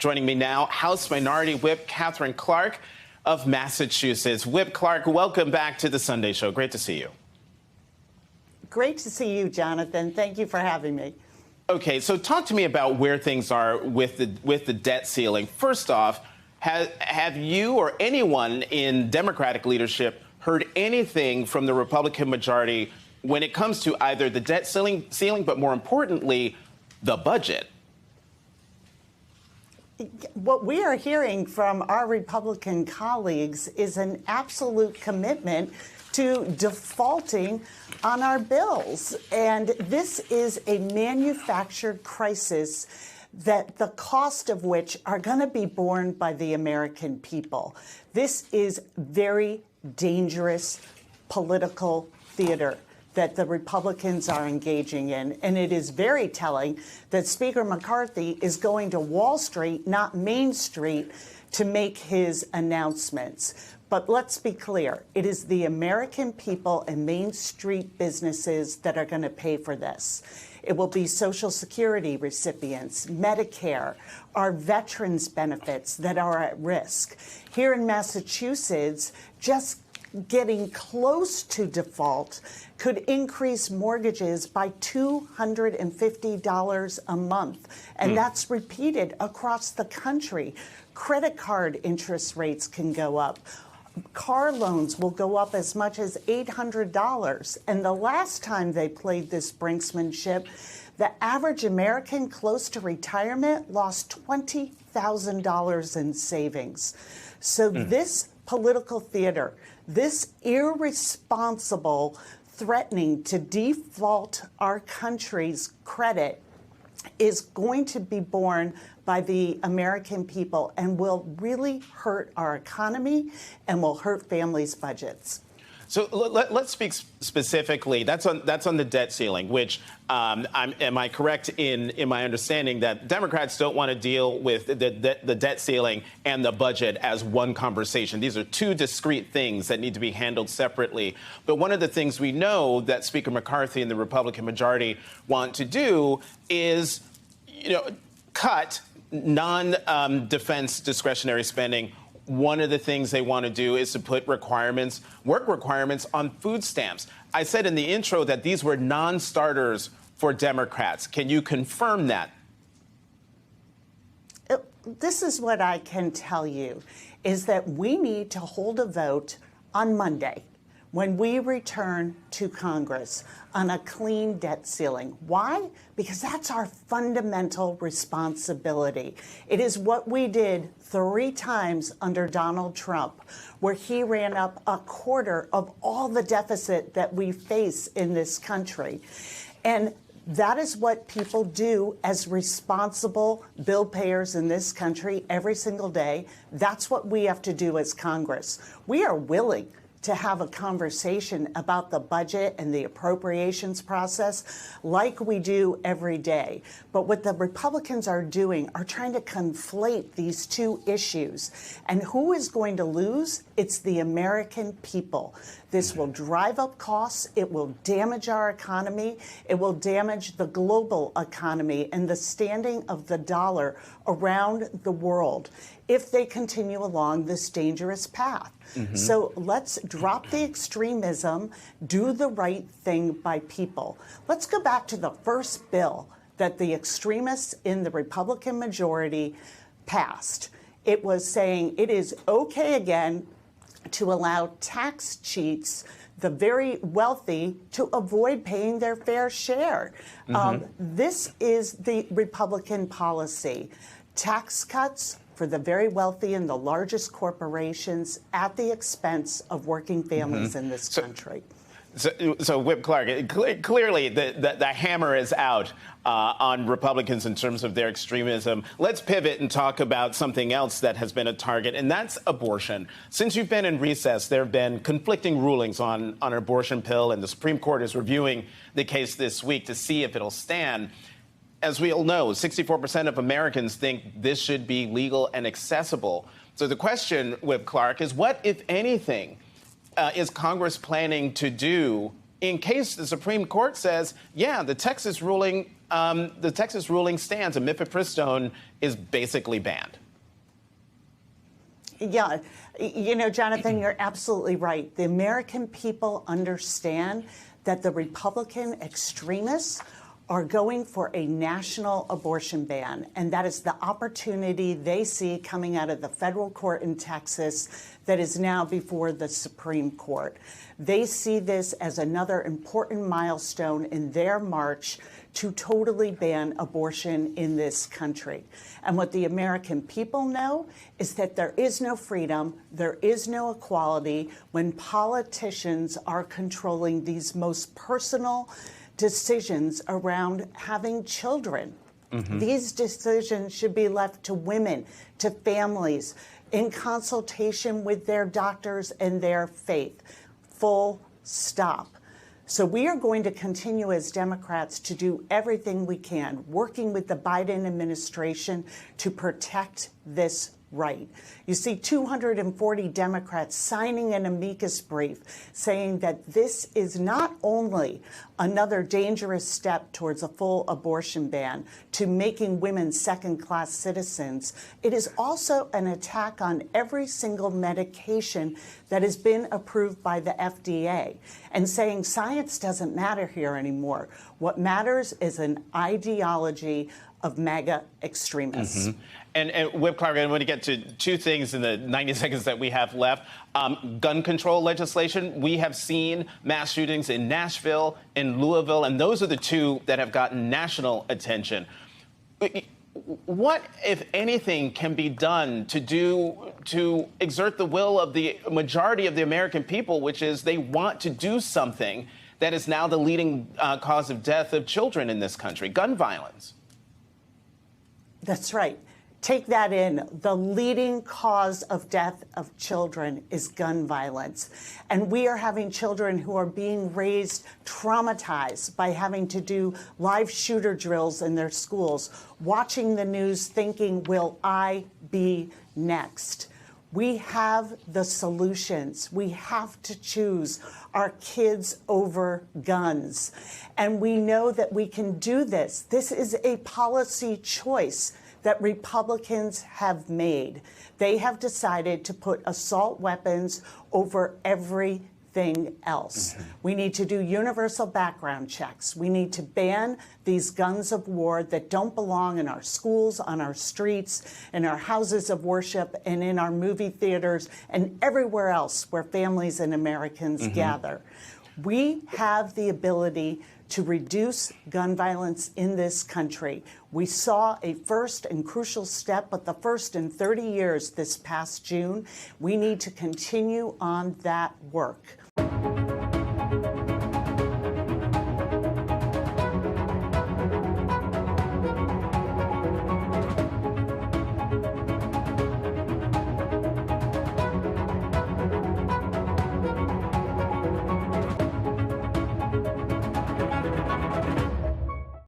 Joining me now, House Minority Whip Katherine Clark of Massachusetts. Whip Clark, welcome back to the Sunday Show. Great to see you. Great to see you, Jonathan. Thank you for having me. Okay, so talk to me about where things are with the debt ceiling. First off, have you or anyone in Democratic leadership heard anything from the Republican majority when it comes to either the debt ceiling, but more importantly, the budget? What we are hearing from our Republican colleagues is an absolute commitment to defaulting on our bills. And this is a manufactured crisis that the cost of which are going to be borne by the American people. This is very dangerous political theater that the Republicans are engaging in. And it is very telling that Speaker McCarthy is going to Wall Street, not Main Street, to make his announcements. But let's be clear, it is the American people and Main Street businesses that are going to pay for this. It will be Social Security recipients, Medicare, our veterans benefits that are at risk. Here in Massachusetts, just getting close to default could increase mortgages by $250 a month. And that's repeated across the country. Credit card interest rates can go up. Car loans will go up as much as $800. And the last time they played this brinksmanship, the average American close to retirement lost $20,000 in savings. So this political theater, this irresponsible threatening to default our country's credit is going to be borne by the American people and will really hurt our economy and will hurt families' budgets. So let's speak specifically. That's on the debt ceiling, which am I correct in my understanding that Democrats don't want to deal with the debt ceiling and the budget as one conversation? These are two discrete things that need to be handled separately. But one of the things we know that Speaker McCarthy and the Republican majority want to do is, cut non-defense discretionary spending. One of the things they want to do is to put work requirements on food stamps. I said in the intro that these were non-starters for Democrats. Can you confirm that? This is what I can tell you, is that we need to hold a vote on Monday when we return to Congress on a clean debt ceiling. Why? Because that's our fundamental responsibility. It is what we did 3 times under Donald Trump, where he ran up a quarter of all the deficit that we face in this country. And that is what people do as responsible bill payers in this country every single day. That's what we have to do as Congress. We are willing to have a conversation about the budget and the appropriations process like we do every day. But what the Republicans are doing are trying to conflate these two issues. And who is going to lose? It's the American people. This will drive up costs. It will damage our economy. It will damage the global economy and the standing of the dollar around the world if they continue along this dangerous path. So let's drop the extremism, do the right thing by people. Let's go back to the first bill that the extremists in the Republican majority passed. It was saying it is okay again to allow tax cheats, the very wealthy, to avoid paying their fair share. This is the Republican policy. Tax cuts for the very wealthy and the largest corporations at the expense of working families in this country. So Whip Clark, clearly the hammer is out on Republicans in terms of their extremism. Let's pivot and talk about something else that has been a target, and that's abortion. Since you've been in recess, there have been conflicting rulings on an abortion pill, and the Supreme Court is reviewing the case this week to see if it'll stand. As we all know, 64% of Americans think this should be legal and accessible. So the question, Whip Clark, is what, if anything, is Congress planning to do in case the Supreme Court says, yeah, the Texas ruling the Texas ruling stands and mifepristone is basically banned. Yeah, you know, Jonathan, you're absolutely right. The American people understand that the Republican extremists are going for a national abortion ban, and that is the opportunity they see coming out of the federal court in Texas that is now before the Supreme Court. They see this as another important milestone in their march to totally ban abortion in this country. And what the American people know is that there is no freedom, there is no equality when politicians are controlling these most personal decisions around having children. These decisions should be left to women, to families, in consultation with their doctors and their faith. Full stop. So we are going to continue as Democrats to do everything we can, working with the Biden administration to protect this right. You see 240 Democrats signing an amicus brief saying that this is not only another dangerous step towards a full abortion ban to making women second-class citizens, it is also an attack on every single medication that has been approved by the FDA and saying science doesn't matter here anymore. What matters is an ideology of MAGA extremists. And Whip Clark, I want to get to two things in the 90 seconds that we have left. Gun control legislation. We have seen mass shootings in Nashville, in Louisville, and those are the two that have gotten national attention. What, if anything, can be done to exert the will of the majority of the American people, which is they want to do something that is now the leading cause of death of children in this country, gun violence? That's right. Take that in. The leading cause of death of children is gun violence. And we are having children who are being raised traumatized by having to do live shooter drills in their schools, watching the news thinking, will I be next? We have the solutions. We have to choose our kids over guns. And we know that we can do this. This is a policy choice that Republicans have made. They have decided to put assault weapons over everything else. We need to do universal background checks. We need to ban these guns of war that don't belong in our schools, on our streets, in our houses of worship, and in our movie theaters, and everywhere else where families and Americans gather. We have the ability to reduce gun violence in this country. We saw a first and crucial step, but the first in 30 years this past June. We need to continue on that work.